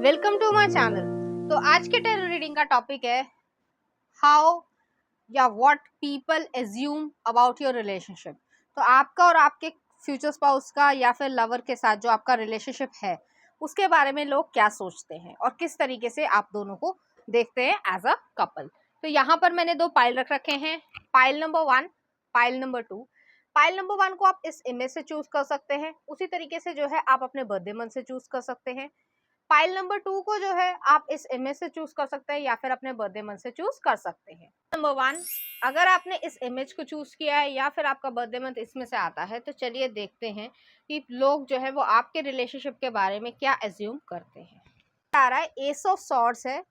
Welcome to my channel. तो आज के टेरो रीडिंग का टॉपिक है हाउ या what people assume about your relationship. तो आपका और आपके फ्यूचर स्पाउस का या फिर लवर के साथ जो आपका रिलेशनशिप है उसके बारे में लोग क्या सोचते हैं और किस तरीके से आप दोनों को देखते हैं एज अ कपल। तो यहाँ पर मैंने दो पाइल रख रखे हैं, pile number 1, pile number 2। Pile number 1 को आप इस इमेज से चूज कर सकते हैं, उसी तरीके से जो है आप अपने बर्थडे मंथ से चूज कर सकते हैं। फाइल नंबर 2 को जो है आप इस इमेज से चूज कर सकते हैं या फिर अपने बर्थडे मंथ से चूज कर सकते हैं। नंबर 1, अगर आपने इस इमेज को चूज किया है या फिर आपका बर्थडे मंथ इसमें से आता है तो चलिए देखते हैं कि लोग जो है वो आपके रिलेशनशिप के बारे में क्या एज्यूम करते हैं। आ रहा है एस ऑफ सॉर्ड्स है,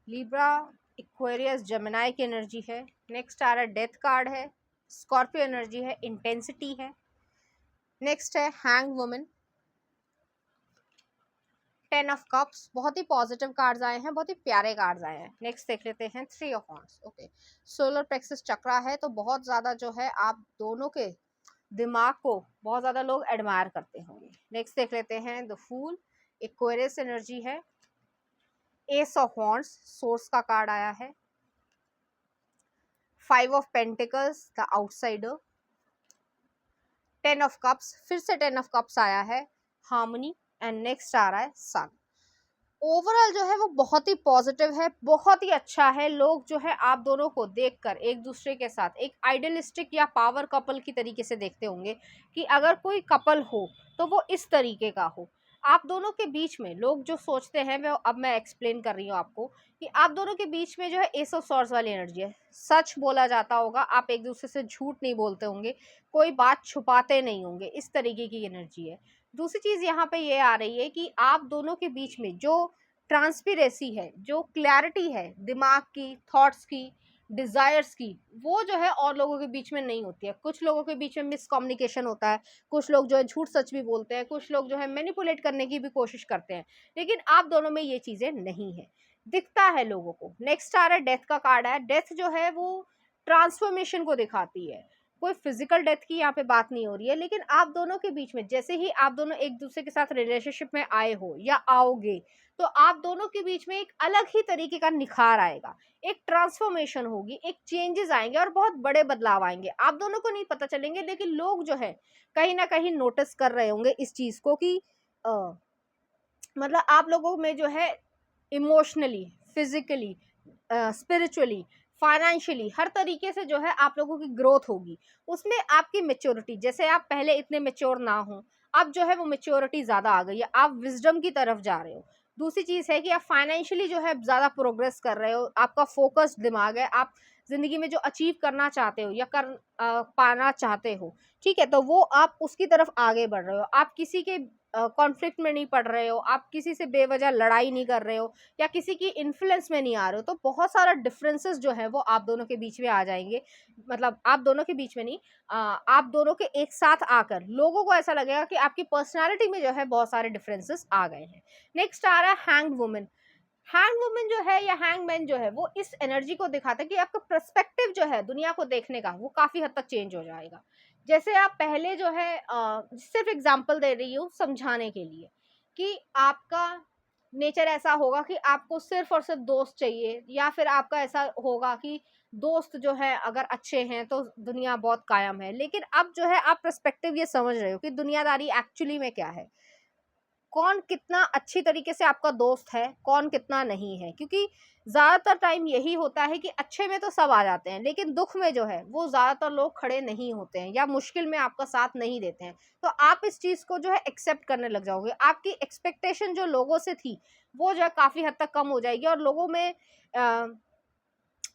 लिब्रा, एक्वेरियस, जेमिनी की एनर्जी है। नेक्स्ट आ रहा है डेथ कार्ड है, स्कॉर्पियो एनर्जी है, इंटेंसिटी है। नेक्स्ट है हैंग वुमन, 10 ऑफ कप्स, बहुत ही पॉजिटिव कार्ड्स आए हैं, बहुत ही प्यारे कार्ड्स आए हैं। नेक्स्ट देख लेते हैं 3 of wands. Okay, solar plexus chakra है, तो बहुत ज़्यादा जो है आप दोनों के दिमाग को बहुत ज़्यादा लोग एडमायर करते होंगे। नेक्स्ट देख लेते हैं द फूल, एक्वेरियस एनर्जी है। एस ऑफ वांड्स, सोर्स का कार्ड आया है। 5 of pentacles, the outsider. 10 of cups, फिर से 10 ऑफ कप्स आया है, हार्मनी। एंड नेक्स्ट आ रहा है सन। ओवरऑल जो है वो बहुत ही पॉजिटिव है, बहुत ही अच्छा है। लोग जो है आप दोनों को देखकर एक दूसरे के साथ एक आइडियलिस्टिक या पावर कपल की तरीके से देखते होंगे कि अगर कोई कपल हो तो वो इस तरीके का हो। आप दोनों के बीच में लोग जो सोचते हैं वो अब मैं एक्सप्लेन कर रही हूँ आपको कि आप दोनों के बीच में जो है एस ऑफ सॉर्ड्स वाली एनर्जी है। सच बोला जाता होगा, आप एक दूसरे से झूठ नहीं बोलते होंगे, कोई बात छुपाते नहीं होंगे, इस तरीके की एनर्जी है। दूसरी चीज़ यहाँ पे ये आ रही है कि आप दोनों के बीच में जो ट्रांसपेरेंसी है, जो क्लैरिटी है दिमाग की, थॉट्स की, डिज़ायर्स की, वो जो है और लोगों के बीच में नहीं होती है। कुछ लोगों के बीच में मिसकम्युनिकेशन होता है, कुछ लोग जो है झूठ सच भी बोलते हैं, कुछ लोग जो है मैनिपुलेट करने की भी कोशिश करते हैं, लेकिन आप दोनों में ये चीज़ें नहीं है, दिखता है लोगों को। नेक्स्ट आ रहा है डेथ का कार्ड है। डेथ जो है वो ट्रांसफॉर्मेशन को दिखाती है, कोई फिजिकल डेथ की यहाँ पे बात नहीं हो रही है, लेकिन आप दोनों के बीच में जैसे ही आप दोनों एक दूसरे के साथ रिलेशनशिप में आए हो या आओगे तो आप दोनों के बीच में एक अलग ही तरीके का निखार आएगा, एक ट्रांसफॉर्मेशन होगी, एक चेंजेस आएंगे और बहुत बड़े बदलाव आएंगे। आप दोनों को नहीं पता चलेंगे, लेकिन लोग जो है कहीं ना कहीं नोटिस कर रहे होंगे इस चीज को कि मतलब आप लोगों में जो है इमोशनली, फिजिकली, स्पिरिचुअली, फाइनेंशियली हर तरीके से जो है आप लोगों की ग्रोथ होगी। उसमें आपकी मेच्योरिटी, जैसे आप पहले इतने मेच्योर ना हो, अब जो है वो मेच्योरिटी ज़्यादा आ गई है, आप विजडम की तरफ जा रहे हो। दूसरी चीज़ है कि आप फाइनेंशियली जो है ज़्यादा प्रोग्रेस कर रहे हो, आपका फोकस दिमाग है, आप ज़िंदगी में जो अचीव करना चाहते हो या पाना चाहते हो, ठीक है, तो वो आप उसकी तरफ आगे बढ़ रहे हो। आप किसी के कॉन्फ्लिक्ट में नहीं पड़ रहे हो, आप किसी से बेवजह लड़ाई नहीं कर रहे हो या किसी की इन्फ्लुएंस में नहीं आ रहे हो। तो बहुत सारा डिफरेंसेस जो है वो आप दोनों के बीच में आ जाएंगे, मतलब आप दोनों के बीच में नहीं, आप दोनों के एक साथ आकर लोगों को ऐसा लगेगा कि आपकी पर्सनालिटी में जो है बहुत सारे डिफरेंसेस आ गए हैं। नेक्स्ट आ रहा है हैंग वुमन। हैंग वुमन जो है या हैंग मैन जो है वो इस एनर्जी को दिखाता है कि आपका पर्सपेक्टिव जो है दुनिया को देखने का वो काफी हद तक चेंज हो जाएगा। जैसे आप पहले जो है सिर्फ एग्जांपल दे रही हूँ समझाने के लिए कि आपका नेचर ऐसा होगा कि आपको सिर्फ और सिर्फ दोस्त चाहिए, या फिर आपका ऐसा होगा कि दोस्त जो है अगर अच्छे हैं तो दुनिया बहुत कायम है। लेकिन अब जो है आप पर्सपेक्टिव ये समझ रहे हो कि दुनियादारी एक्चुअली में क्या है, कौन कितना अच्छी तरीके से आपका दोस्त है, कौन कितना नहीं है। क्योंकि ज़्यादातर टाइम यही होता है कि अच्छे में तो सब आ जाते हैं, लेकिन दुख में जो है वो ज़्यादातर लोग खड़े नहीं होते हैं या मुश्किल में आपका साथ नहीं देते हैं। तो आप इस चीज़ को जो है एक्सेप्ट करने लग जाओगे, आपकी एक्सपेक्टेशन जो लोगों से थी वो जो है काफ़ी हद तक कम हो जाएगी और लोगों में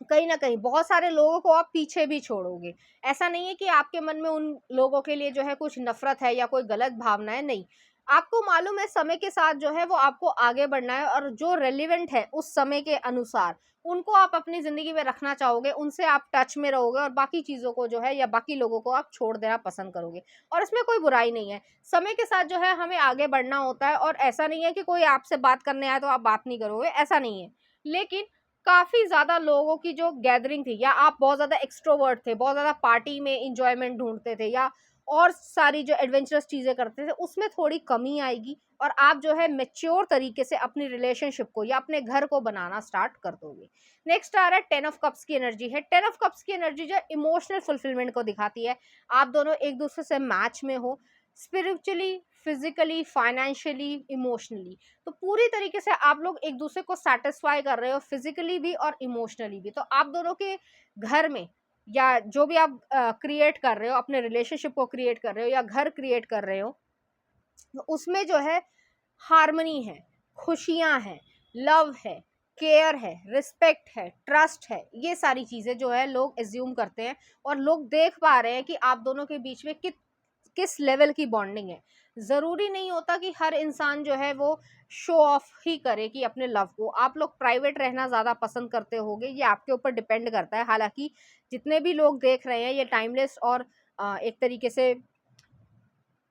कहीं ना कहीं बहुत सारे लोगों को आप पीछे भी छोड़ोगे। ऐसा नहीं है कि आपके मन में उन लोगों के लिए जो है कुछ नफरत है या कोई गलत भावना है, नहीं। आपको मालूम है समय के साथ जो है वो आपको आगे बढ़ना है और जो रेलिवेंट है उस समय के अनुसार उनको आप अपनी ज़िंदगी में रखना चाहोगे, उनसे आप टच में रहोगे और बाकी चीज़ों को जो है या बाकी लोगों को आप छोड़ देना पसंद करोगे। और इसमें कोई बुराई नहीं है, समय के साथ जो है हमें आगे बढ़ना होता है और ऐसा नहीं है कि कोई आपसे बात करने आए तो आप बात नहीं करोगे, ऐसा नहीं है। लेकिन काफ़ी ज़्यादा लोगों की जो गैदरिंग थी, या आप बहुत ज़्यादा एक्सट्रोवर्ट थे, बहुत ज़्यादा पार्टी में इंजॉयमेंट ढूंढते थे, या और सारी जो एडवेंचरस चीज़ें करते थे उसमें थोड़ी कमी आएगी, और आप जो है मेच्योर तरीके से अपनी रिलेशनशिप को या अपने घर को बनाना स्टार्ट कर दोगे। नेक्स्ट आ रहा है 10 ऑफ कप्स की एनर्जी है। 10 ऑफ कप्स की एनर्जी जो है इमोशनल फुलफिलमेंट को दिखाती है। आप दोनों एक दूसरे से मैच में हो, स्पिरिचुअली, फिजिकली, फाइनेंशियली, इमोशनली। तो पूरी तरीके से आप लोग एक दूसरे को सेटिस्फाई कर रहे हो, फिजिकली भी और इमोशनली भी। तो आप दोनों के घर में या जो भी आप क्रिएट कर रहे हो, अपने रिलेशनशिप को क्रिएट कर रहे हो या घर क्रिएट कर रहे हो, तो उसमें जो है हार्मनी है, खुशियां हैं, लव है, केयर है, रिस्पेक्ट है, ट्रस्ट है। ये सारी चीज़ें जो है लोग एज्यूम करते हैं, और लोग देख पा रहे हैं कि आप दोनों के बीच में किस लेवल की बॉन्डिंग है। ज़रूरी नहीं होता कि हर इंसान जो है वो शो ऑफ ही करे कि अपने लव को। आप लोग प्राइवेट रहना ज़्यादा पसंद करते होगे, ये आपके ऊपर डिपेंड करता है। हालांकि जितने भी लोग देख रहे हैं ये टाइमलेस और एक तरीके से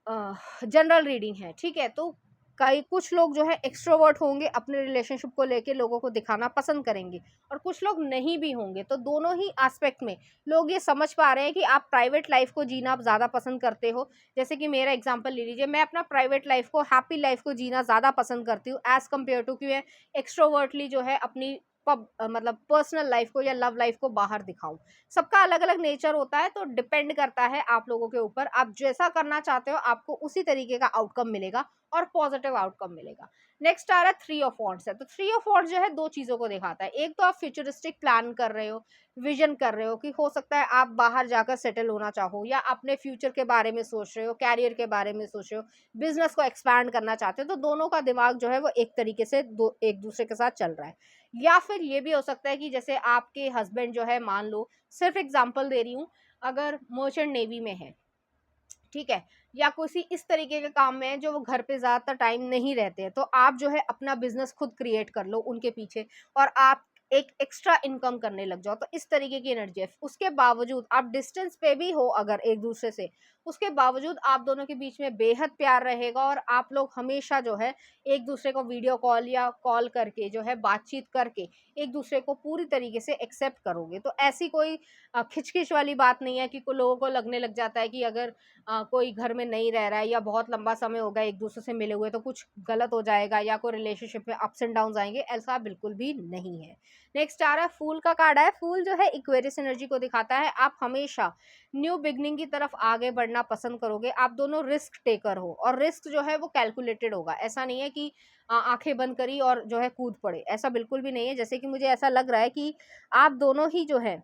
जनरल रीडिंग है, ठीक है। तो कई कुछ लोग जो है एक्सट्रोवर्ट होंगे, अपने रिलेशनशिप को लेके लोगों को दिखाना पसंद करेंगे, और कुछ लोग नहीं भी होंगे। तो दोनों ही एस्पेक्ट में लोग ये समझ पा रहे हैं कि आप प्राइवेट लाइफ को जीना आप ज़्यादा पसंद करते हो। जैसे कि मेरा एग्जांपल ले लीजिए, मैं अपना प्राइवेट लाइफ को, हैप्पी लाइफ को जीना ज़्यादा पसंद करती हूँ एज़ कम्पेयर टू कि मैं एक्सट्रोवर्टली जो है अपनी मतलब पर्सनल लाइफ को या लव लाइफ को बाहर दिखाऊं। सबका अलग अलग नेचर होता है, तो डिपेंड करता है आप लोगों के ऊपर। आप जैसा करना चाहते हो आपको उसी तरीके का आउटकम मिलेगा, और पॉजिटिव आउटकम मिलेगा। नेक्स्ट आ रहा है 3 ऑफ वॉन्ड्स है। तो 3 ऑफ वॉन्ड्स जो है दो चीज़ों को दिखाता है। एक तो आप फ्यूचरिस्टिक प्लान कर रहे हो, विजन कर रहे हो कि हो सकता है आप बाहर जाकर सेटल होना चाहो, या अपने फ्यूचर के बारे में सोच रहे हो, कैरियर के बारे में सोच रहे हो, बिजनेस को एक्सपैंड करना चाहते हो। तो दोनों का दिमाग जो है वो एक तरीके से एक दूसरे के साथ चल रहा है। या फिर ये भी हो सकता है कि जैसे आपके हस्बैंड जो है, मान लो, सिर्फ एग्जांपल दे रही हूँ, अगर मर्चेंट नेवी में है, ठीक है, या किसी इस तरीके के काम में है जो वो घर पे ज़्यादातर टाइम नहीं रहते हैं, तो आप जो है अपना बिजनेस खुद क्रिएट कर लो उनके पीछे, और आप एक एक्स्ट्रा इनकम करने लग जाओ। तो इस तरीके की एनर्जी है। उसके बावजूद आप डिस्टेंस पे भी हो अगर एक दूसरे से, उसके बावजूद आप दोनों के बीच में बेहद प्यार रहेगा, और आप लोग हमेशा जो है एक दूसरे को वीडियो कॉल या कॉल करके जो है बातचीत करके एक दूसरे को पूरी तरीके से एक्सेप्ट करोगे। तो ऐसी कोई खिचखिच वाली बात नहीं है कि लोगों को लगने लग जाता है कि अगर कोई घर में नहीं रह रहा है या बहुत लंबा समय हो गया एक दूसरे से मिले हुए तो कुछ गलत हो जाएगा, या कोई रिलेशनशिप में अप्स एंड डाउन आएंगे। ऐसा बिल्कुल भी नहीं है। नेक्स्ट आ रहा है फूल का कार्ड है। फूल जो है इक्वेरियस एनर्जी को दिखाता है। आप हमेशा न्यू बिगनिंग की तरफ आगे बढ़ना पसंद करोगे। आप दोनों रिस्क टेकर हो, और रिस्क जो है वो कैलकुलेटेड होगा। ऐसा नहीं है कि आंखें बंद करी और जो है कूद पड़े, ऐसा बिल्कुल भी नहीं है। जैसे कि मुझे ऐसा लग रहा है कि आप दोनों ही जो है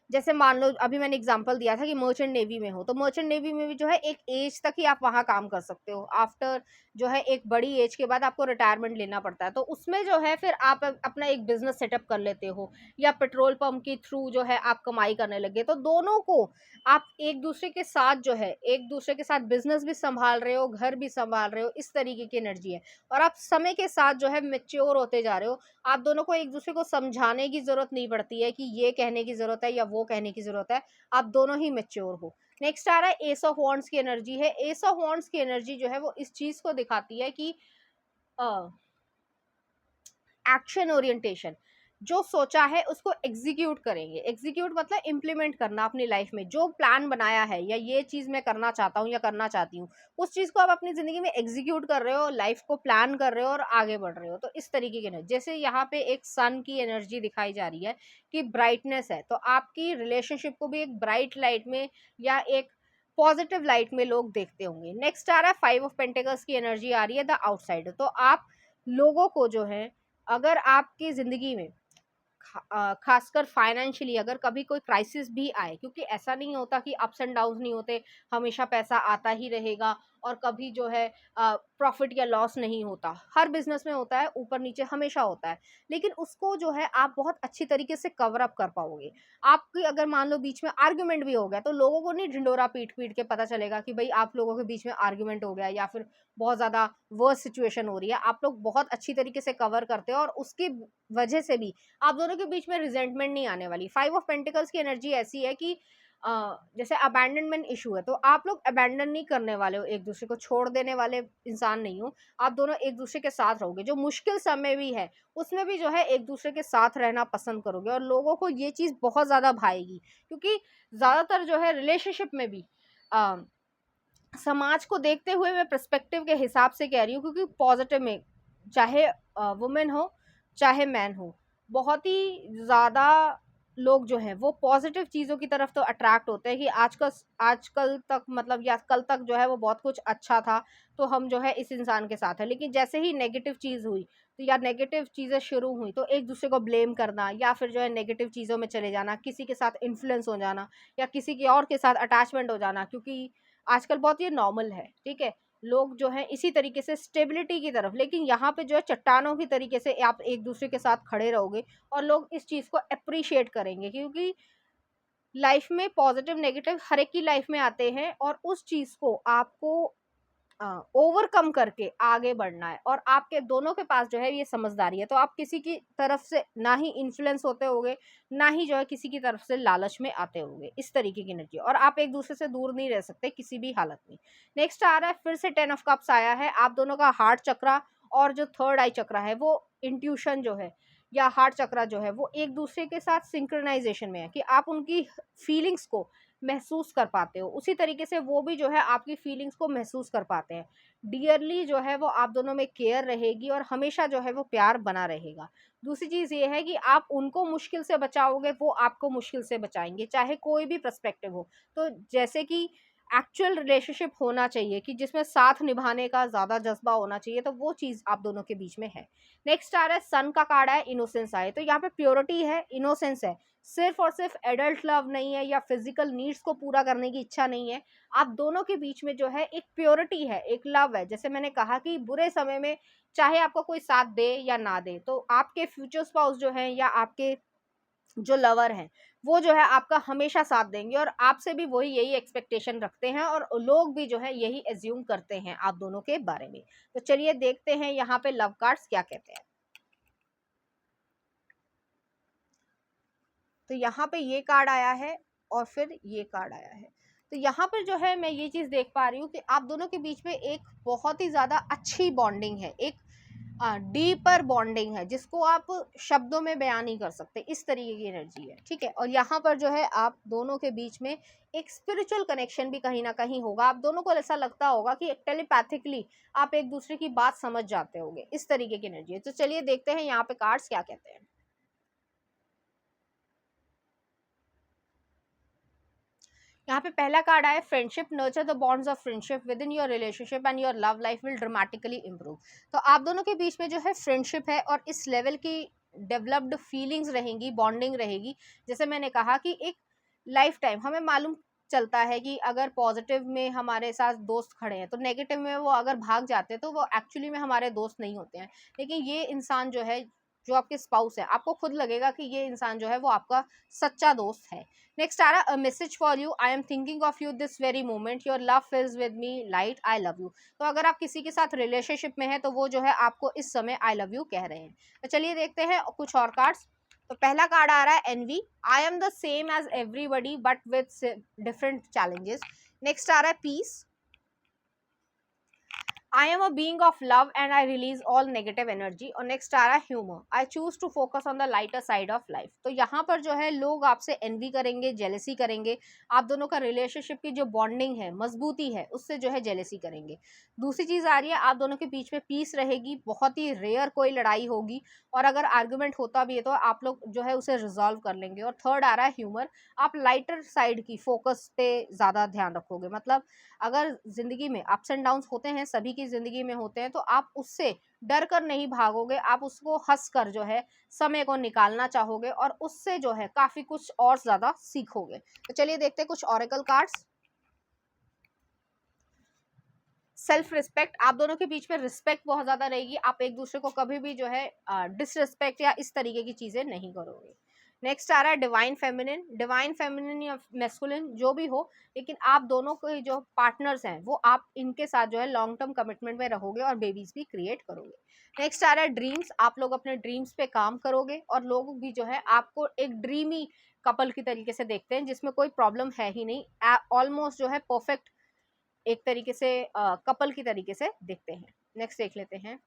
जैसे मान लो अभी मैंने एग्जांपल दिया था कि मर्चेंट नेवी में हो, तो मर्चेंट नेवी में भी जो है एक एज तक ही आप वहाँ काम कर सकते हो। आफ्टर जो है एक बड़ी एज के बाद आपको रिटायरमेंट लेना पड़ता है। तो उसमें जो है फिर आप अपना एक बिजनेस सेटअप कर लेते हो, या पेट्रोल पंप के थ्रू जो है आप कमाई करने लगे। तो दोनों को आप एक दूसरे के साथ जो है, एक दूसरे के साथ बिजनेस भी संभाल रहे हो, घर भी संभाल रहे हो, इस तरीके की एनर्जी है। और आप समय के साथ जो है मेच्योर होते जा रहे हो। आप दोनों को एक दूसरे को समझाने की जरूरत नहीं पड़ती है कि ये कहने की जरूरत है या वो कहने की जरूरत है। आप दोनों ही मेच्योर हो। नेक्स्ट आ रहा है एस ऑफ वॉन्ड्स की एनर्जी है। एस ऑफ वॉन्ड्स की एनर्जी जो है वो इस चीज को दिखाती है कि एक्शन ओरिएंटेशन, जो सोचा है उसको एग्जीक्यूट करेंगे। एग्जीक्यूट मतलब इम्प्लीमेंट करना अपनी लाइफ में। जो प्लान बनाया है या ये चीज़ मैं करना चाहता हूँ या करना चाहती हूँ, उस चीज़ को आप अपनी ज़िंदगी में एग्जीक्यूट कर रहे हो, लाइफ को प्लान कर रहे हो और आगे बढ़ रहे हो। तो इस तरीके की एनर्जी, जैसे यहाँ पे एक सन की एनर्जी दिखाई जा रही है कि ब्राइटनेस है, तो आपकी रिलेशनशिप को भी एक ब्राइट लाइट में या एक पॉजिटिव लाइट में लोग देखते होंगे। नेक्स्ट आ रहा है 5 ऑफ पेंटिकल्स की एनर्जी आ रही है, द आउटसाइडर। तो आप लोगों को जो है, अगर आपकी ज़िंदगी में खासकर फाइनेंशियली अगर कभी कोई क्राइसिस भी आए, क्योंकि ऐसा नहीं होता कि अप्स एंड डाउन्स नहीं होते, हमेशा पैसा आता ही रहेगा और कभी जो है प्रॉफिट या लॉस नहीं होता। हर बिजनेस में होता है, ऊपर नीचे हमेशा होता है, लेकिन उसको जो है आप बहुत अच्छी तरीके से कवर अप कर पाओगे। आपकी अगर मान लो बीच में आर्ग्यूमेंट भी हो गया, तो लोगों को नहीं ढिंडोरा पीट पीट के पता चलेगा कि भाई आप लोगों के बीच में आर्ग्यूमेंट हो गया या फिर बहुत ज़्यादा वर्स्ट सिचुएशन हो रही है। आप लोग बहुत अच्छी तरीके से कवर करते हो, और उसकी वजह से भी आप दोनों के बीच में रिजेंटमेंट नहीं आने वाली। 5 ऑफ पेंटिकल्स की एनर्जी ऐसी है कि जैसे अबैंडनमेंट इशू है, तो आप लोग अबैंडन नहीं करने वाले हो, एक दूसरे को छोड़ देने वाले इंसान नहीं हो। आप दोनों एक दूसरे के साथ रहोगे, जो मुश्किल समय भी है उसमें भी जो है एक दूसरे के साथ रहना पसंद करोगे, और लोगों को ये चीज़ बहुत ज़्यादा भाएगी, क्योंकि ज़्यादातर जो है रिलेशनशिप में भी समाज को देखते हुए मैं पर्सपेक्टिव के हिसाब से कह रही हूँ, क्योंकि पॉजिटिव में चाहे वुमेन हो चाहे मैन हो, बहुत ही ज़्यादा लोग जो हैं वो पॉजिटिव चीज़ों की तरफ तो अट्रैक्ट होते हैं कि आजकल तक मतलब या कल तक जो है वो बहुत कुछ अच्छा था, तो हम जो है इस इंसान के साथ है, लेकिन जैसे ही नेगेटिव चीज़ हुई तो या नेगेटिव चीज़ें शुरू हुई तो एक दूसरे को ब्लेम करना, या फिर जो है नेगेटिव चीज़ों में चले जाना, किसी के साथ इन्फ्लुएंस हो जाना, या किसी के और के साथ अटैचमेंट हो जाना, क्योंकि आजकल बहुत ये नॉर्मल है, ठीक है। लोग जो हैं इसी तरीके से स्टेबिलिटी की तरफ, लेकिन यहाँ पे जो है चट्टानों की तरीके से आप एक दूसरे के साथ खड़े रहोगे, और लोग इस चीज़ को अप्रिशिएट करेंगे, क्योंकि लाइफ में पॉजिटिव नेगेटिव हर एक की लाइफ में आते हैं, और उस चीज़ को आपको ओवरकम करके आगे बढ़ना है, और आपके दोनों के पास जो है ये समझदारी है, तो आप किसी की तरफ से ना ही इन्फ्लुएंस होते होगे, ना ही जो है किसी की तरफ से लालच में आते होंगे, इस तरीके की एनर्जी, और आप एक दूसरे से दूर नहीं रह सकते किसी भी हालत में। नेक्स्ट आ रहा है फिर से 10 ऑफ कप्स आया है, आप दोनों का हार्ट चक्रा और जो थर्ड आई चक्रा है वो इंट्यूशन जो है, या हार्ट चक्रा जो है वो एक दूसरे के साथ सिंक्रोनाइजेशन में है, कि आप उनकी फीलिंग्स को महसूस कर पाते हो, उसी तरीके से वो भी जो है आपकी फीलिंग्स को महसूस कर पाते हैं। डियरली जो है वो आप दोनों में केयर रहेगी, और हमेशा जो है वो प्यार बना रहेगा। दूसरी चीज़ ये है कि आप उनको मुश्किल से बचाओगे, वो आपको मुश्किल से बचाएंगे, चाहे कोई भी पर्सपेक्टिव हो। तो जैसे कि एक्चुअल रिलेशनशिप होना चाहिए, कि जिसमें साथ निभाने का ज़्यादा जज्बा होना चाहिए, तो वो चीज़ आप दोनों के बीच में है। नेक्स्ट आ रहा है सन का कार्ड है, इनोसेंस आए, तो यहाँ पे प्योरिटी है, इनोसेंस है, सिर्फ और सिर्फ एडल्ट लव नहीं है, या फिजिकल नीड्स को पूरा करने की इच्छा नहीं है। आप दोनों के बीच में जो है एक प्योरिटी है, एक लव है। जैसे मैंने कहा कि बुरे समय में चाहे आपको कोई साथ दे या ना दे, तो आपके फ्यूचर स्पाउस जो है या आपके जो लवर हैं वो जो है आपका हमेशा साथ देंगे, और आपसे भी वही यही एक्सपेक्टेशन रखते हैं, और लोग भी जो है यही एज्यूम करते हैं आप दोनों के बारे में। तो चलिए देखते हैं यहाँ पे लव कार्ड्स क्या कहते हैं। तो यहाँ पे ये कार्ड आया है, और फिर ये कार्ड आया है। तो यहाँ पर जो है मैं ये चीज़ देख पा रही हूँ कि आप दोनों के बीच में एक बहुत ही ज़्यादा अच्छी बॉन्डिंग है, एक डीपर बॉन्डिंग है, जिसको आप शब्दों में बयान नहीं कर सकते, इस तरीके की एनर्जी है, ठीक है। और यहाँ पर जो है आप दोनों के बीच में एक स्पिरिचुअल कनेक्शन भी कहीं ना कहीं होगा, आप दोनों को ऐसा लगता होगा कि टेलीपैथिकली आप एक दूसरे की बात समझ जाते होंगे, इस तरीके की एनर्जी है। तो चलिए देखते हैं यहाँ पे कार्ड्स क्या कहते हैं। यहाँ पे पहला कार्ड आया friendship, nurture the bonds of friendship with in your relationship and your love life will dramatically improve. तो आप दोनों के बीच में जो है फ्रेंडशिप है, और इस लेवल की डेवलप्ड फीलिंग्स रहेंगी, बॉन्डिंग रहेगी। जैसे मैंने कहा कि एक लाइफ टाइम हमें मालूम चलता है कि अगर पॉजिटिव में हमारे साथ दोस्त खड़े हैं, तो नेगेटिव में वो अगर भाग जाते हैं तो वो एक्चुअली में हमारे दोस्त नहीं होते हैं। लेकिन ये इंसान जो है, जो आपके स्पाउस है, आपको खुद लगेगा कि ये इंसान जो है वो आपका सच्चा दोस्त है। नेक्स्ट आ रहा है message for you, I am thinking of you this very moment, your love fills with me light, I love you. तो अगर आप किसी के साथ रिलेशनशिप में है तो वो जो है आपको इस समय आई लव यू कह रहे हैं। तो चलिए देखते हैं कुछ और कार्ड्स। तो पहला कार्ड आ रहा है envy, I am the same as everybody but with different challenges. Next आ रहा है peace, I am a being of love and I release all negative energy। और नेक्स्ट आ रहा है humour, I choose to focus on the lighter side of life. तो यहाँ पर जो है लोग आपसे एनवी करेंगे, जेलेसी करेंगे, आप दोनों का रिलेशनशिप की जो बॉन्डिंग है, मजबूती है, उससे जो है जेलेसी करेंगे। दूसरी चीज़ आ रही है आप दोनों के बीच में पीस रहेगी, बहुत ही रेयर कोई लड़ाई होगी, और अगर आर्गुमेंट होता भी है तो आप लोग जो है उसे रिजॉल्व कर लेंगे। और थर्ड आ रहा है ह्यूमर, आप लाइटर साइड की फोकस पे ज़्यादा ध्यान रखोगे। मतलब अगर जिंदगी में अप्स एंड डाउन्स होते हैं, सभी की जिंदगी में होते हैं, तो आप उससे डर कर नहीं भागोगे, आप उसको हंस कर जो है समय को निकालना चाहोगे, और उससे जो है काफी कुछ और ज्यादा सीखोगे। तो चलिए देखते हैं कुछ ऑरेकल कार्ड्स। सेल्फ रिस्पेक्ट, आप दोनों के बीच में रिस्पेक्ट बहुत ज्यादा रहेगी, आप एक दूसरे को कभी भी जो है डिसरिस्पेक्ट या इस तरीके की चीजें नहीं करोगे। नेक्स्ट आ रहा है डिवाइन फेमिनिन या मेस्कुलिन जो भी हो, लेकिन आप दोनों के जो पार्टनर्स हैं वो आप इनके साथ जो है लॉन्ग टर्म कमिटमेंट में रहोगे और बेबीज भी क्रिएट करोगे। नेक्स्ट आ रहा है ड्रीम्स, आप लोग अपने ड्रीम्स पे काम करोगे और लोग भी जो है आपको एक ड्रीमी कपल की तरीके से देखते हैं जिसमें कोई प्रॉब्लम है ही नहीं, ऑलमोस्ट जो है परफेक्ट एक तरीके से कपल की तरीके से देखते हैं। नेक्स्ट देख लेते हैं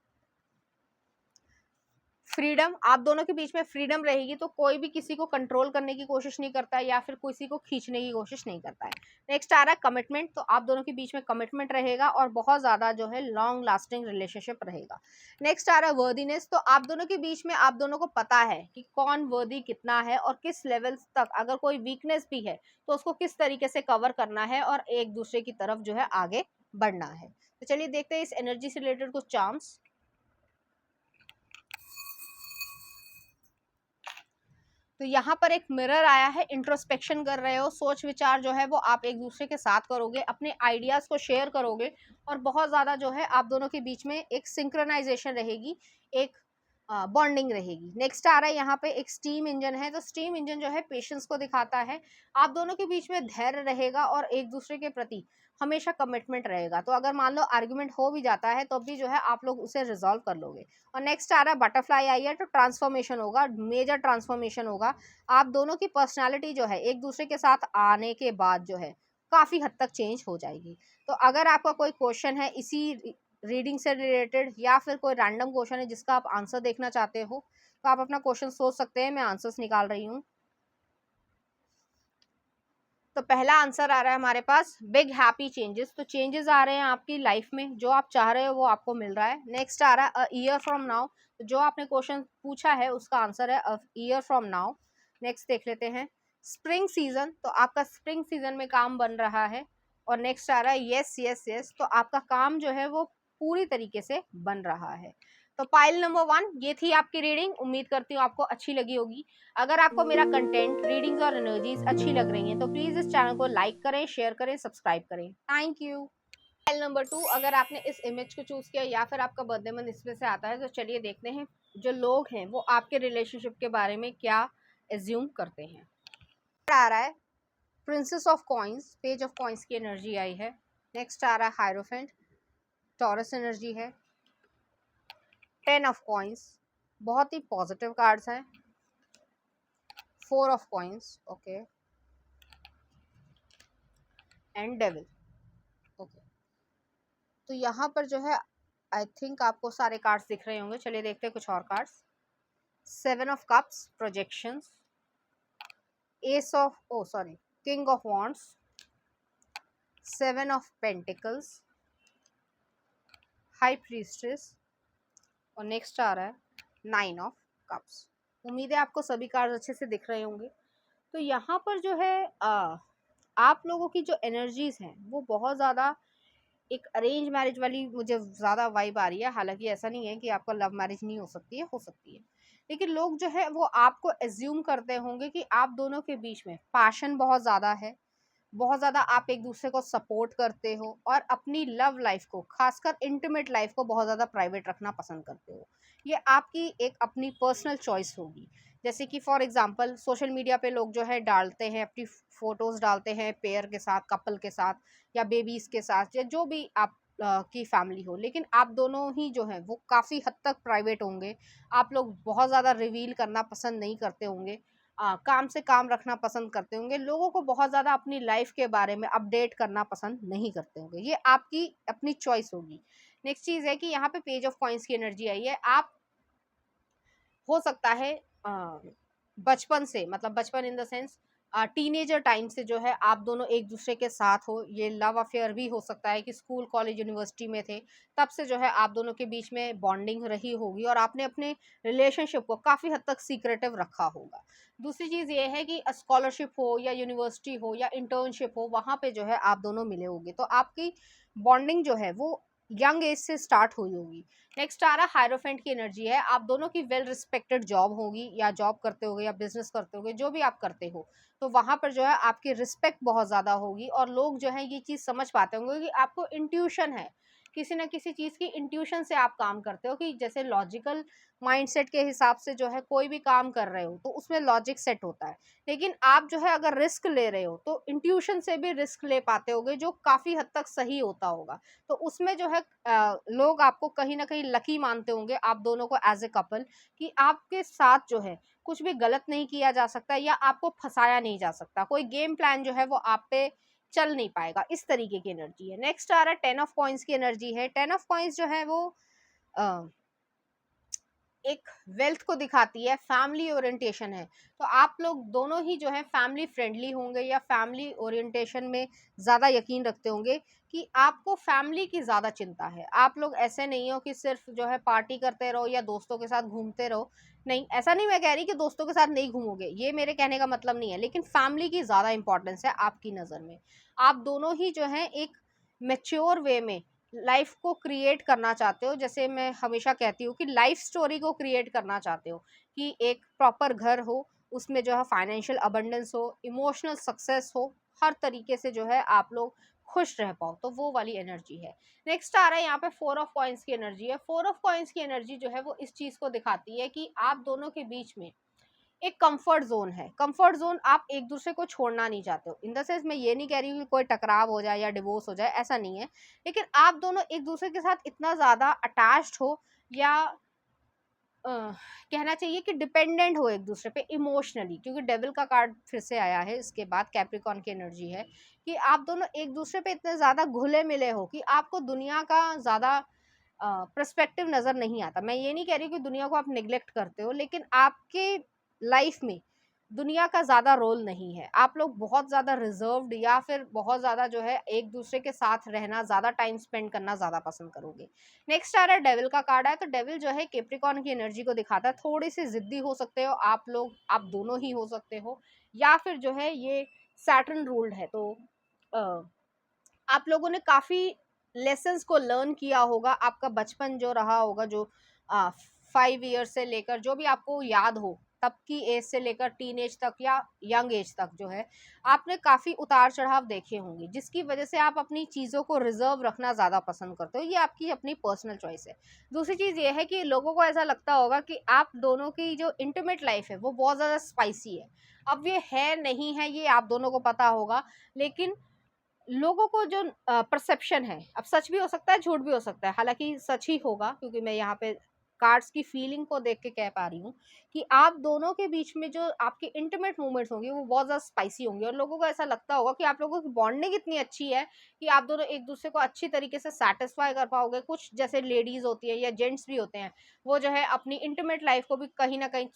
फ्रीडम, आप दोनों के बीच में फ्रीडम रहेगी, तो कोई भी किसी को कंट्रोल करने की कोशिश नहीं करता है या फिर किसी को खींचने की कोशिश नहीं करता है। नेक्स्ट आ रहा है कमिटमेंट, तो आप दोनों के बीच में कमिटमेंट रहेगा और बहुत ज़्यादा जो है लॉन्ग लास्टिंग रिलेशनशिप रहेगा। नेक्स्ट आ रहा है वर्दीनेस, तो आप दोनों के बीच में आप दोनों को पता है कि कौन वर्दी कितना है और किस लेवल तक, अगर कोई वीकनेस भी है तो उसको किस तरीके से कवर करना है और एक दूसरे की तरफ जो है आगे बढ़ना है। तो चलिए देखते हैं इस एनर्जी से रिलेटेड कुछ चार्म्स। तो यहाँ पर एक मिरर आया है, इंट्रोस्पेक्शन कर रहे हो, सोच विचार जो है वो आप एक दूसरे के साथ करोगे, अपने आइडियाज को शेयर करोगे और बहुत ज़्यादा जो है आप दोनों के बीच में एक सिंक्रोनाइजेशन रहेगी, एक बॉन्डिंग रहेगी। नेक्स्ट आ रहा है यहाँ पे एक स्टीम इंजन है, तो स्टीम इंजन जो है पेशेंस को दिखाता है, आप दोनों के बीच में धैर्य रहेगा और एक दूसरे के प्रति हमेशा कमिटमेंट रहेगा। तो अगर मान लो आर्ग्यूमेंट हो भी जाता है तो भी जो है आप लोग उसे रिजॉल्व कर लोगे। और नेक्स्ट आ रहा है बटरफ्लाई आई है, तो ट्रांसफॉर्मेशन होगा, मेजर ट्रांसफॉर्मेशन होगा, आप दोनों की पर्सनालिटी जो है एक दूसरे के साथ आने के बाद जो है काफ़ी हद तक चेंज हो जाएगी। तो अगर आपका कोई क्वेश्चन है इसी रीडिंग से रिलेटेड या फिर कोई रैंडम क्वेश्चन है जिसका आप आंसर देखना चाहते हो, तो आप अपना क्वेश्चन सोच सकते हैं, मैं आंसर्स निकाल रही हूँ। तो पहला आंसर आ रहा है हमारे पास बिग हैप्पी चेंजेस, तो चेंजेस आ रहे हैं आपकी लाइफ में, जो आप चाह रहे हो वो आपको मिल रहा है। नेक्स्ट आ रहा है अ ईयर फ्रॉम नाउ, तो जो आपने क्वेश्चन पूछा है उसका आंसर है a year from now. Next देख लेते हैं स्प्रिंग सीजन, तो आपका स्प्रिंग सीजन में काम बन रहा है। और नेक्स्ट आ रहा है यस यस यस, तो आपका काम जो है वो पूरी तरीके से बन रहा है। तो पाइल नंबर 1 ये थी आपकी रीडिंग, उम्मीद करती हूँ आपको अच्छी लगी होगी। अगर आपको मेरा कंटेंट, रीडिंग्स और एनर्जीज अच्छी लग रही हैं तो प्लीज़ इस चैनल को लाइक करें, शेयर करें, सब्सक्राइब करें। Thank you. फाइल नंबर 2, अगर आपने इस इमेज को चूज़ किया या फिर आपका बर्थडे मंथ इसमें से आता है, तो चलिए देखते हैं जो लोग हैं वो आपके रिलेशनशिप के बारे में क्या एज्यूम करते हैं। आ रहा है princess of coins, page of coins की एनर्जी आई है। नेक्स्ट आ रहा है हायरोफेंट, टॉरस एनर्जी है। 10 ऑफ कॉइन्स, बहुत ही पॉजिटिव कार्ड्स हैं। 4 of coins, okay, and devil, okay. तो यहाँ पर जो है आई थिंक आपको सारे कार्ड्स दिख रहे होंगे, चलिए देखते हैं कुछ और cards. 7 of cups, projections. S of king of wands. 7 of pentacles, high prestress. और नेक्स्ट आ रहा है 9 ऑफ कप्स। उम्मीद है आपको सभी कार्ड्स अच्छे से दिख रहे होंगे। तो यहाँ पर जो है आप लोगों की जो एनर्जीज हैं वो बहुत ज़्यादा एक अरेंज मैरिज वाली मुझे ज़्यादा वाइब आ रही है। हालांकि ऐसा नहीं है कि आपका लव मैरिज नहीं हो सकती है, हो सकती है, लेकिन लोग जो है वो आपको एज्यूम करते होंगे कि आप दोनों के बीच में पैशन बहुत ज़्यादा है, बहुत ज़्यादा आप एक दूसरे को सपोर्ट करते हो और अपनी लव लाइफ को, खासकर इंटीमेट लाइफ को बहुत ज़्यादा प्राइवेट रखना पसंद करते हो। ये आपकी एक अपनी पर्सनल चॉइस होगी। जैसे कि फॉर एग्जांपल सोशल मीडिया पे लोग जो है डालते हैं, अपनी फ़ोटोज़ डालते हैं पेयर के साथ, कपल के साथ या बेबीज़ के साथ या जो भी आप की फैमिली हो, लेकिन आप दोनों ही जो हैं वो काफ़ी हद तक प्राइवेट होंगे। आप लोग बहुत ज़्यादा रिवील करना पसंद नहीं करते होंगे, काम से काम रखना पसंद करते होंगे, लोगों को बहुत ज़्यादा अपनी लाइफ के बारे में अपडेट करना पसंद नहीं करते होंगे। ये आपकी अपनी चॉइस होगी। नेक्स्ट चीज़ है कि यहाँ पे पेज ऑफ कॉइन्स की एनर्जी आई है। आप हो सकता है बचपन से, मतलब बचपन in the sense teenager time से जो है आप दोनों एक दूसरे के साथ हो। ये लव अफेयर भी हो सकता है कि स्कूल कॉलेज यूनिवर्सिटी में थे, तब से जो है आप दोनों के बीच में बॉन्डिंग रही होगी और आपने अपने रिलेशनशिप को काफ़ी हद तक सीक्रेटिव रखा होगा। दूसरी चीज़ ये है कि स्कॉलरशिप हो या यूनिवर्सिटी हो या इंटर्नशिप हो, वहाँ पे जो है आप दोनों मिले होंगे, तो आपकी बॉन्डिंग जो है वो यंग एज से स्टार्ट हुई होगी। नेक्स्ट आ रहा हायरोफेंट की एनर्जी है, आप दोनों की वेल रिस्पेक्टेड जॉब होगी या जॉब करते होगे या बिजनेस करते होगे, जो भी आप करते हो, तो वहाँ पर जो है आपकी रिस्पेक्ट बहुत ज़्यादा होगी और लोग जो है ये चीज़ समझ पाते होंगे कि आपको इंट्यूशन है किसी ना किसी चीज़ की इंट्यूशन से आप काम करते हो, कि जैसे लॉजिकल माइंडसेट के हिसाब से जो है कोई भी काम कर रहे हो तो उसमें लॉजिक सेट होता है, लेकिन आप जो है अगर रिस्क ले रहे हो तो इंट्यूशन से भी रिस्क ले पाते होगे, जो काफ़ी हद तक सही होता होगा। तो उसमें जो है लोग आपको कहीं ना कहीं लकी मानते होंगे, आप दोनों को एज ए कपल, कि आपके साथ जो है कुछ भी गलत नहीं किया जा सकता या आपको फंसाया नहीं जा सकता, कोई गेम प्लान जो है वो आप पे चल नहीं पाएगा, इस तरीके की एनर्जी है। नेक्स्ट आ रहा है 10 ऑफ कॉइंस की एनर्जी है। 10 ऑफ कॉइंस जो है वो एक वेल्थ को दिखाती है, फैमिली ओरिएंटेशन है। तो आप लोग दोनों ही जो है फैमिली फ्रेंडली होंगे या फैमिली ओरिएंटेशन में ज़्यादा यकीन रखते होंगे, कि आपको फैमिली की ज़्यादा चिंता है। आप लोग ऐसे नहीं हो कि सिर्फ जो है पार्टी करते रहो या दोस्तों के साथ घूमते रहो, नहीं, ऐसा नहीं मैं कह रही कि दोस्तों के साथ नहीं घूमोगे, ये मेरे कहने का मतलब नहीं है, लेकिन फैमिली की ज़्यादा इंपॉर्टेंस है आपकी नज़र में। आप दोनों ही जो है एक मेच्योर वे में लाइफ को क्रिएट करना चाहते हो, जैसे मैं हमेशा कहती हूँ कि लाइफ स्टोरी को क्रिएट करना चाहते हो, कि एक प्रॉपर घर हो, उसमें जो है फाइनेंशियल अबंडेंस हो, इमोशनल सक्सेस हो, हर तरीके से जो है आप लोग खुश रह पाओ, तो वो वाली एनर्जी है। नेक्स्ट आ रहा है यहाँ पे 4 ऑफ कॉइंस की एनर्जी है। 4 ऑफ कॉइंस की एनर्जी जो है वो इस चीज को दिखाती है कि आप दोनों के बीच में एक कंफर्ट जोन है। कंफर्ट जोन, आप एक दूसरे को छोड़ना नहीं चाहते हो, इन द सेंस मैं ये नहीं कह रही हूँ कि कोई टकराव हो जाए या डिवोर्स हो जाए, ऐसा नहीं है, लेकिन आप दोनों एक दूसरे के साथ इतना ज़्यादा अटैच्ड हो, या कहना चाहिए कि डिपेंडेंट हो एक दूसरे पे इमोशनली, क्योंकि डेविल का कार्ड फिर से आया है इसके बाद, कैप्रिकॉन की एनर्जी है, कि आप दोनों एक दूसरे पे इतने ज़्यादा घुले मिले हो कि आपको दुनिया का ज़्यादा पर्सपेक्टिव नज़र नहीं आता। मैं ये नहीं कह रही कि दुनिया को आप निगलेक्ट करते हो, लेकिन आपके लाइफ में दुनिया का ज़्यादा रोल नहीं है। आप लोग बहुत ज़्यादा रिजर्व्ड या फिर बहुत ज़्यादा जो है एक दूसरे के साथ रहना, ज़्यादा टाइम स्पेंड करना ज़्यादा पसंद करोगे। नेक्स्ट आ रहा है डेविल का कार्ड है। तो डेविल जो है कैप्रिकॉर्न की एनर्जी को दिखाता है, थोड़ी सी जिद्दी हो सकते हो आप लोग, आप दोनों ही हो सकते हो, या फिर जो है ये सैटर्न रूल्ड है, तो आप लोगों ने काफ़ी लेसन्स को लर्न किया होगा, आपका बचपन जो रहा होगा, जो 5 ईयर से लेकर जो भी आपको याद हो तब की एज से लेकर टीन एज तक या यंग एज तक जो है आपने काफ़ी उतार चढ़ाव देखे होंगे, जिसकी वजह से आप अपनी चीज़ों को रिजर्व रखना ज़्यादा पसंद करते हो। ये आपकी अपनी पर्सनल चॉइस है। दूसरी चीज़ ये है कि लोगों को ऐसा लगता होगा कि आप दोनों की जो इंटीमेट लाइफ है वो बहुत ज़्यादा स्पाइसी है। अब ये है नहीं है, ये आप दोनों को पता होगा, लेकिन लोगों को जो परसेप्शन है, अब सच भी हो सकता है, झूठ भी हो सकता है, हालांकि सच ही होगा, क्योंकि मैं यहाँ पे कार्ड्स की फीलिंग को देख के कह पा रही हूँ कि आप दोनों के बीच में जो आपकी इंटीमेट मोमेंट्स होंगे वो बहुत ज़्यादा स्पाइसी होंगे, और लोगों को ऐसा लगता होगा कि आप लोगों की बॉन्डिंग इतनी अच्छी है कि आप दोनों एक दूसरे को अच्छी तरीके से सेटिस्फाई कर पाओगे। कुछ जैसे लेडीज होती है या जेंट्स भी होते हैं, वो जो है अपनी इंटीमेट लाइफ को भी कहीं ना कहीं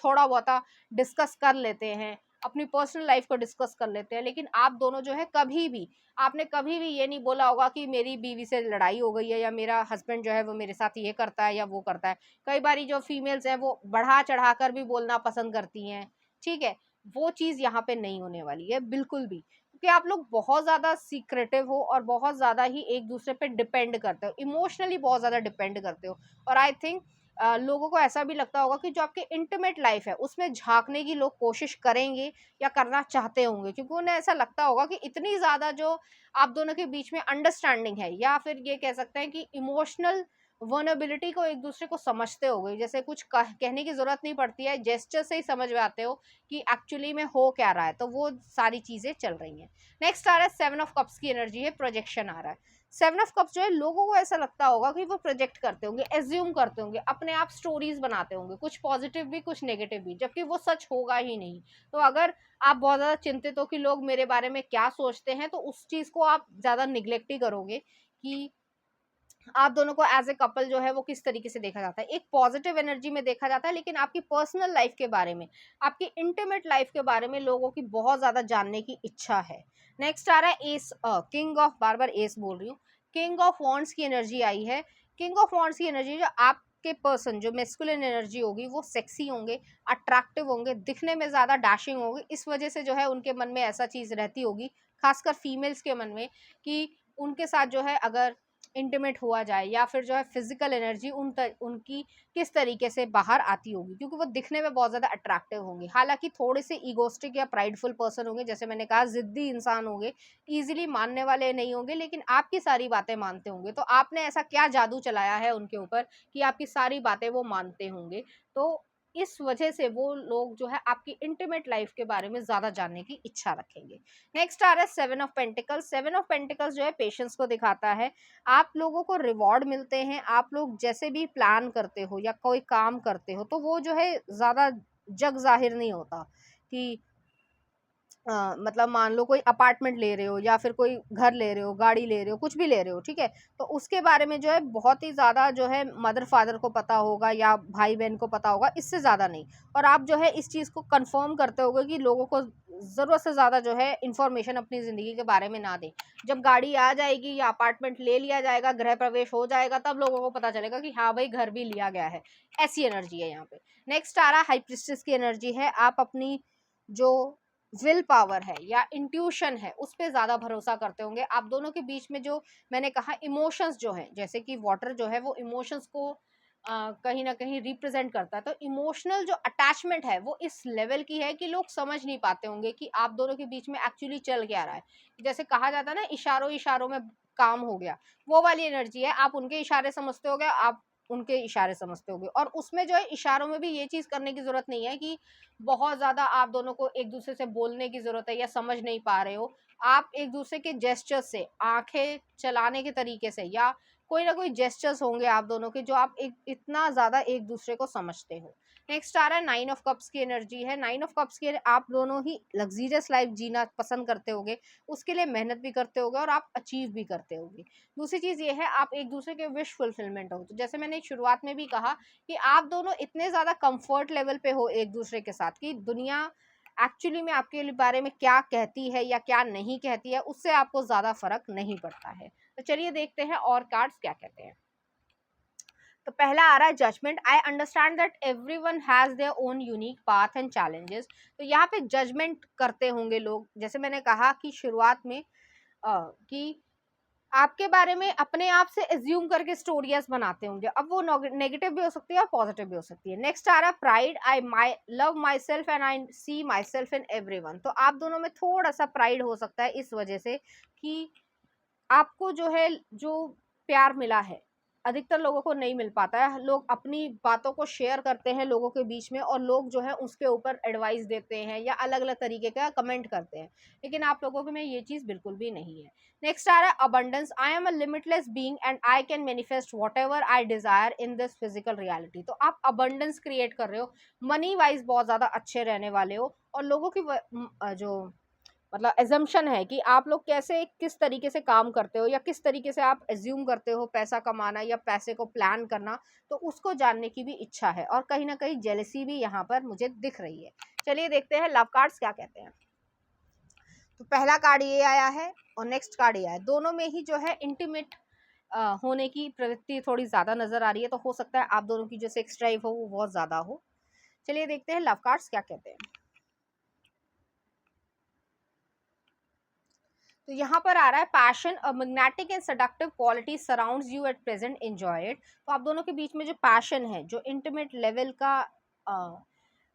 थोड़ा बहुत डिस्कस कर लेते हैं, अपनी पर्सनल लाइफ को डिस्कस कर लेते हैं, लेकिन आप दोनों जो है कभी भी, आपने कभी भी ये नहीं बोला होगा कि मेरी बीवी से लड़ाई हो गई है या मेरा हस्बैंड जो है वो मेरे साथ ये करता है या वो करता है। कई बारी जो फीमेल्स हैं वो बढ़ा चढ़ा कर भी बोलना पसंद करती हैं, ठीक है, वो चीज़ यहाँ पे नहीं होने वाली है बिल्कुल भी, क्योंकि आप लोग बहुत ज़्यादा सीक्रेटिव हो और बहुत ज़्यादा ही एक दूसरे पे डिपेंड करते हो, इमोशनली बहुत ज़्यादा डिपेंड करते हो। और आई थिंक लोगों को ऐसा भी लगता होगा कि जो आपकी इंटीमेट लाइफ है उसमें झांकने की लोग कोशिश करेंगे या करना चाहते होंगे, क्योंकि उन्हें ऐसा लगता होगा कि इतनी ज़्यादा जो आप दोनों के बीच में अंडरस्टैंडिंग है, या फिर ये कह सकते हैं कि इमोशनल वर्नेबिलिटी को एक दूसरे को समझते होगे, जैसे कुछ कहने की ज़रूरत नहीं पड़ती है, जेस्चर से ही समझ में आते हो कि एक्चुअली में हो क्या रहा है, तो वो सारी चीज़ें चल रही हैं। नेक्स्ट आ रहा है 7 ऑफ कप्स की एनर्जी है, प्रोजेक्शन आ रहा है। 7 ऑफ कप्स जो है लोगों को ऐसा लगता होगा कि वो प्रोजेक्ट करते होंगे, एज्यूम करते होंगे, अपने आप स्टोरीज बनाते होंगे, कुछ पॉजिटिव भी कुछ नेगेटिव भी, जबकि वो सच होगा ही नहीं। तो अगर आप बहुत ज़्यादा चिंतित हो कि लोग मेरे बारे में क्या सोचते हैं, तो उस चीज़ को आप ज़्यादा निग्लेक्ट ही करोगे कि आप दोनों को एज ए कपल जो है वो किस तरीके से देखा जाता है, एक पॉजिटिव एनर्जी में देखा जाता है, लेकिन आपकी पर्सनल लाइफ के बारे में, आपकी इंटीमेट लाइफ के बारे में लोगों की बहुत ज़्यादा जानने की इच्छा है। नेक्स्ट आ रहा है S, king of, bar bar S बोल रही हूँ, किंग ऑफ वॉन्ड्स की एनर्जी आई है। किंग ऑफ वॉन्ड्स की एनर्जी, जो आपके पर्सन जो मेस्कुलिन एनर्जी होगी वो सेक्सी होंगे, अट्रैक्टिव होंगे, दिखने में ज़्यादा डैशिंग होंगे, इस वजह से जो है उनके मन में ऐसा चीज़ रहती होगी, खासकर फीमेल्स के मन में, कि उनके साथ जो है अगर इंटीमेट हुआ जाए, या फिर जो है फिजिकल एनर्जी उनकी किस तरीके से बाहर आती होगी, क्योंकि वो दिखने में बहुत ज़्यादा अट्रैक्टिव होंगे। हालांकि थोड़े से ईगोस्टिक या प्राइडफुल पर्सन होंगे, जैसे मैंने कहा जिद्दी इंसान होंगे, ईजिली मानने वाले नहीं होंगे, लेकिन आपकी सारी बातें मानते होंगे। तो आपने ऐसा क्या जादू चलाया है उनके ऊपर कि आपकी सारी बातें वो मानते होंगे। तो इस वजह से वो लोग जो है आपकी इंटीमेट लाइफ के बारे में ज़्यादा जानने की इच्छा रखेंगे। नेक्स्ट आ रहा है 7 ऑफ पेंटिकल्स। 7 ऑफ पेंटिकल्स जो है पेशेंस को दिखाता है। आप लोगों को रिवॉर्ड मिलते हैं, आप लोग जैसे भी प्लान करते हो या कोई काम करते हो तो वो जो है ज़्यादा जग जाहिर नहीं होता कि मतलब मान लो कोई अपार्टमेंट ले रहे हो या फिर कोई घर ले रहे हो, गाड़ी ले रहे हो, कुछ भी ले रहे हो, ठीक है, तो उसके बारे में जो है बहुत ही ज़्यादा जो है मदर फादर को पता होगा या भाई बहन को पता होगा, इससे ज़्यादा नहीं। और आप जो है इस चीज़ को कंफर्म करते होगे कि लोगों को ज़रूरत से ज़्यादा जो है इन्फॉर्मेशन अपनी ज़िंदगी के बारे में ना दें। जब गाड़ी आ जाएगी या अपार्टमेंट ले लिया जाएगा, गृह प्रवेश हो जाएगा, तब लोगों को पता चलेगा कि हाँ भाई घर भी लिया गया है। ऐसी एनर्जी है यहाँ पे। नेक्स्ट आ रहा है हाई प्रीस्टेस की एनर्जी है। आप अपनी जो विल पावर है या इंट्यूशन है उस पर ज़्यादा भरोसा करते होंगे। आप दोनों के बीच में जो मैंने कहा इमोशंस जो हैं, जैसे कि वाटर जो है वो इमोशंस को कहीं ना कहीं रिप्रेजेंट करता है, तो इमोशनल जो अटैचमेंट है वो इस लेवल की है कि लोग समझ नहीं पाते होंगे कि आप दोनों के बीच में एक्चुअली चल क्या रहा है। जैसे कहा जाता है ना, इशारों इशारों में काम हो गया, वो वाली एनर्जी है। आप उनके इशारे समझते होगे, आप उनके इशारे समझते होगे, और उसमें जो है इशारों में भी ये चीज़ करने की ज़रूरत नहीं है कि बहुत ज़्यादा आप दोनों को एक दूसरे से बोलने की ज़रूरत है या समझ नहीं पा रहे हो। आप एक दूसरे के जेस्चर्स से, आंखें चलाने के तरीके से, या कोई ना कोई जेस्चर्स होंगे आप दोनों के जो आप एक इतना ज़्यादा एक दूसरे को समझते हो। नेक्स्ट आ रहा है 9 ऑफ कप्स की एनर्जी है। 9 ऑफ कप्स की आप दोनों ही लग्जीरियस लाइफ जीना पसंद करते होगे, उसके लिए मेहनत भी करते होगे और आप अचीव भी करते होगे। दूसरी चीज़ ये है, आप एक दूसरे के विश फुलफिलमेंट हो। तो जैसे मैंने शुरुआत में भी कहा कि आप दोनों इतने ज़्यादा कंफर्ट लेवल पे हो एक दूसरे के साथ कि दुनिया एक्चुअली में आपके बारे में क्या कहती है या क्या नहीं कहती है, उससे आपको ज़्यादा फर्क नहीं पड़ता है। तो चलिए देखते हैं और कार्ड्स क्या कहते हैं। तो पहला आ रहा है judgement. I understand that everyone has their own unique path and challenges. तो यहाँ पे जजमेंट करते होंगे लोग, जैसे मैंने कहा कि शुरुआत में कि आपके बारे में अपने आप से एज्यूम करके स्टोरीज बनाते होंगे। अब वो नेगेटिव भी हो सकती है और पॉजिटिव भी हो सकती है। नेक्स्ट आ रहा है pride. I my love myself and I see myself in everyone. तो आप दोनों में थोड़ा सा प्राइड हो सकता है इस वजह से कि आपको जो है जो प्यार मिला है अधिकतर लोगों को नहीं मिल पाता है। लोग अपनी बातों को शेयर करते हैं लोगों के बीच में, और लोग जो है उसके ऊपर एडवाइस देते हैं या अलग अलग तरीके का कमेंट करते हैं, लेकिन आप लोगों के में ये चीज़ बिल्कुल भी नहीं है। नेक्स्ट आ रहा है abundance. I am a limitless being and I can manifest whatever I Dzire in this physical reality. तो आप अबंडेंस क्रिएट कर रहे हो, मनी वाइज बहुत ज़्यादा अच्छे रहने वाले हो, और लोगों की जो मतलब एजम्पशन है कि आप लोग कैसे किस तरीके से काम करते हो या किस तरीके से आप एज्यूम करते हो पैसा कमाना या पैसे को प्लान करना, तो उसको जानने की भी इच्छा है, और कहीं ना कहीं जेलसी भी यहाँ पर मुझे दिख रही है। चलिए देखते हैं लव कार्ड्स क्या कहते हैं। तो पहला कार्ड ये आया है और नेक्स्ट कार्ड ये आया है। दोनों में ही जो है इंटीमेट होने की प्रवृत्ति थोड़ी ज़्यादा नज़र आ रही है, तो हो सकता है आप दोनों की जो सेक्स ड्राइव हो वो बहुत ज़्यादा हो। चलिए देखते हैं लव कार्ड्स क्या कहते हैं। तो यहाँ पर आ रहा है passion, a magnetic and seductive quality surrounds you at present, enjoy it. तो आप दोनों के बीच में जो पैशन है, जो इंटीमेट लेवल का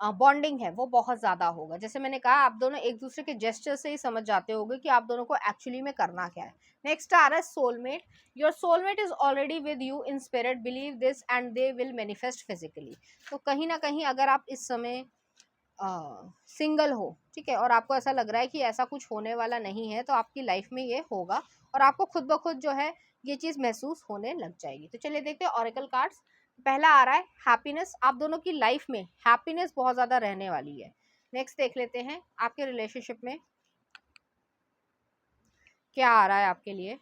बॉन्डिंग है, वो बहुत ज़्यादा होगा। जैसे मैंने कहा आप दोनों एक दूसरे के जेस्चर से ही समझ जाते होंगे कि आप दोनों को एक्चुअली में करना क्या है। नेक्स्ट आ रहा है soulmate. Your soulmate is already with you in spirit, believe this and they will manifest physically. तो कहीं ना कहीं अगर आप इस समय सिंगल हो, ठीक है, और आपको ऐसा लग रहा है कि ऐसा कुछ होने वाला नहीं है, तो आपकी लाइफ में ये होगा और आपको खुद ब खुद जो है ये चीज़ महसूस होने लग जाएगी। तो चलिए देखते हैं ऑरेकल कार्ड्स। पहला आ रहा है हैप्पीनेस। आप दोनों की लाइफ में हैप्पीनेस बहुत ज़्यादा रहने वाली है। नेक्स्ट देख लेते हैं आपके रिलेशनशिप में क्या आ रहा है आपके लिए।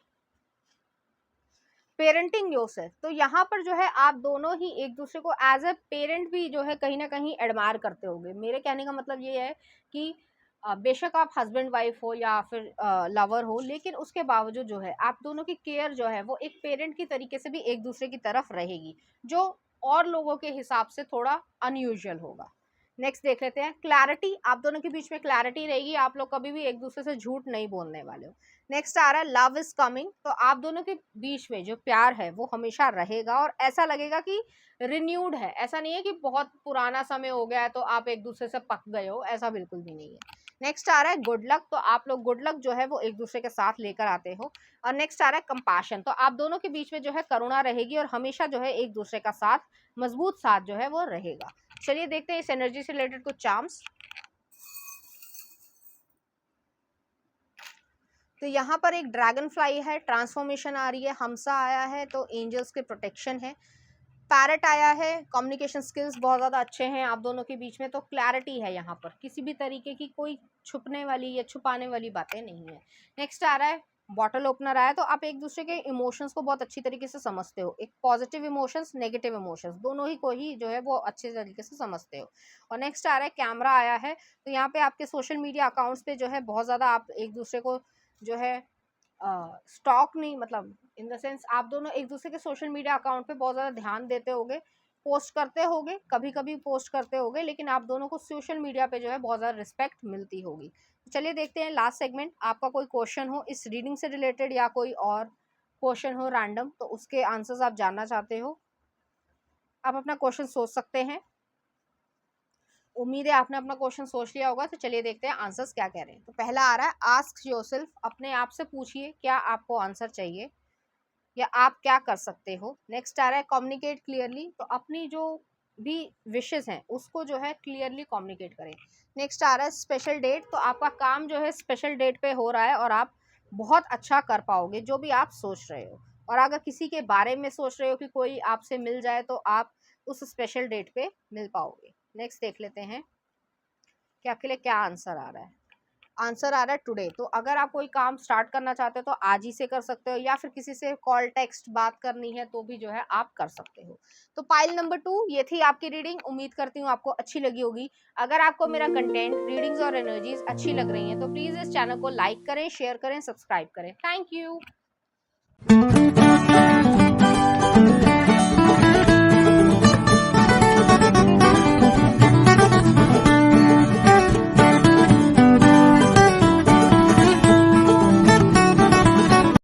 Parenting yourself. तो यहाँ पर जो है आप दोनों ही एक दूसरे को एज ए पेरेंट भी जो है कहीं ना कहीं एडमायर करते होंगे। मेरे कहने का मतलब ये है कि बेशक आप हस्बैंड वाइफ हो या फिर लवर हो, लेकिन उसके बावजूद जो है आप दोनों की केयर जो है वो एक पेरेंट की तरीके से भी एक दूसरे की तरफ रहेगी, जो और लोगों के हिसाब से थोड़ा अनयूजुअल होगा। नेक्स्ट देख लेते हैं क्लैरिटी, आप दोनों के बीच में क्लैरिटी रहेगी, आप लोग कभी भी एक दूसरे से झूठ नहीं बोलने वाले हो। नेक्स्ट आ रहा है लव इज कमिंग, तो आप दोनों के बीच में जो प्यार है वो हमेशा रहेगा और ऐसा लगेगा कि रिन्यूड है, ऐसा नहीं है कि बहुत पुराना समय हो गया है तो आप एक दूसरे से पक गए हो, ऐसा बिल्कुल भी नहीं है। नेक्स्ट आ रहा है गुड लक, तो आप लोग गुड लक जो है वो एक दूसरे के साथ लेकर आते हो। और नेक्स्ट आ रहा है कंपैशन, तो आप दोनों के बीच में जो है करुणा रहेगी और हमेशा जो है एक दूसरे का साथ, मजबूत साथ जो है वो रहेगा। चलिए देखते हैं इस एनर्जी से रिलेटेड कुछ चार्म्स। तो यहाँ पर एक ड्रैगन फ्लाई है, ट्रांसफॉर्मेशन आ रही है, हमसा आया है तो एंजल्स के प्रोटेक्शन है, पैरेट आया है, कम्युनिकेशन स्किल्स बहुत ज़्यादा अच्छे हैं आप दोनों के बीच में, तो क्लैरिटी है यहाँ पर, किसी भी तरीके की कोई छुपने वाली या छुपाने वाली बातें नहीं है। नेक्स्ट आ रहा है बॉटल ओपनर आया, तो आप एक दूसरे के इमोशंस को बहुत अच्छी तरीके से समझते हो, एक पॉजिटिव इमोशंस नेगेटिव इमोशंस दोनों ही को ही जो है वो अच्छे तरीके से समझते हो। और नेक्स्ट आ रहा है कैमरा आया है, तो यहाँ पे आपके सोशल मीडिया अकाउंट्स पे जो है बहुत ज़्यादा आप एक दूसरे को जो है स्टॉक नहीं, मतलब इन द सेंस आप दोनों एक दूसरे के सोशल मीडिया अकाउंट पे बहुत ज़्यादा ध्यान देते होगे, पोस्ट करते होगे, कभी कभी पोस्ट करते होगे, लेकिन आप दोनों को सोशल मीडिया पे जो है बहुत ज़्यादा रिस्पेक्ट मिलती होगी। चलिए देखते हैं लास्ट सेगमेंट, आपका कोई क्वेश्चन हो इस रीडिंग से रिलेटेड या कोई और क्वेश्चन हो रैंडम, तो उसके आंसर्स आप जानना चाहते हो, आप अपना क्वेश्चन सोच सकते हैं। उम्मीद है आपने अपना क्वेश्चन सोच लिया होगा, तो चलिए देखते हैं आंसर्स क्या कह रहे हैं। तो पहला आ रहा है आस्क योरसेल्फ, अपने आप से पूछिए क्या आपको आंसर चाहिए या आप क्या कर सकते हो। नेक्स्ट आ रहा है कम्युनिकेट क्लियरली, तो अपनी जो भी विशेस हैं उसको जो है क्लियरली कम्युनिकेट करें। नेक्स्ट आ रहा है स्पेशल डेट, तो आपका काम जो है स्पेशल डेट पे हो रहा है और आप बहुत अच्छा कर पाओगे जो भी आप सोच रहे हो, और अगर किसी के बारे में सोच रहे हो कि कोई आपसे मिल जाए तो आप उस स्पेशल डेट पे मिल पाओगे। नेक्स्ट देख लेते हैं कि आपके लिए क्या आंसर आ रहा है। आंसर आ रहा है टुडे, तो अगर आप कोई काम स्टार्ट करना चाहते हो तो आज ही से कर सकते हो, या फिर किसी से कॉल टेक्स्ट बात करनी है तो भी जो है आप कर सकते हो। तो पाइल नंबर 2 ये थी आपकी रीडिंग, उम्मीद करती हूँ आपको अच्छी लगी होगी। अगर आपको मेरा कंटेंट, रीडिंग्स और एनर्जीज अच्छी लग रही हैं तो प्लीज इस चैनल को लाइक करें, शेयर करें, सब्सक्राइब करें। Thank you.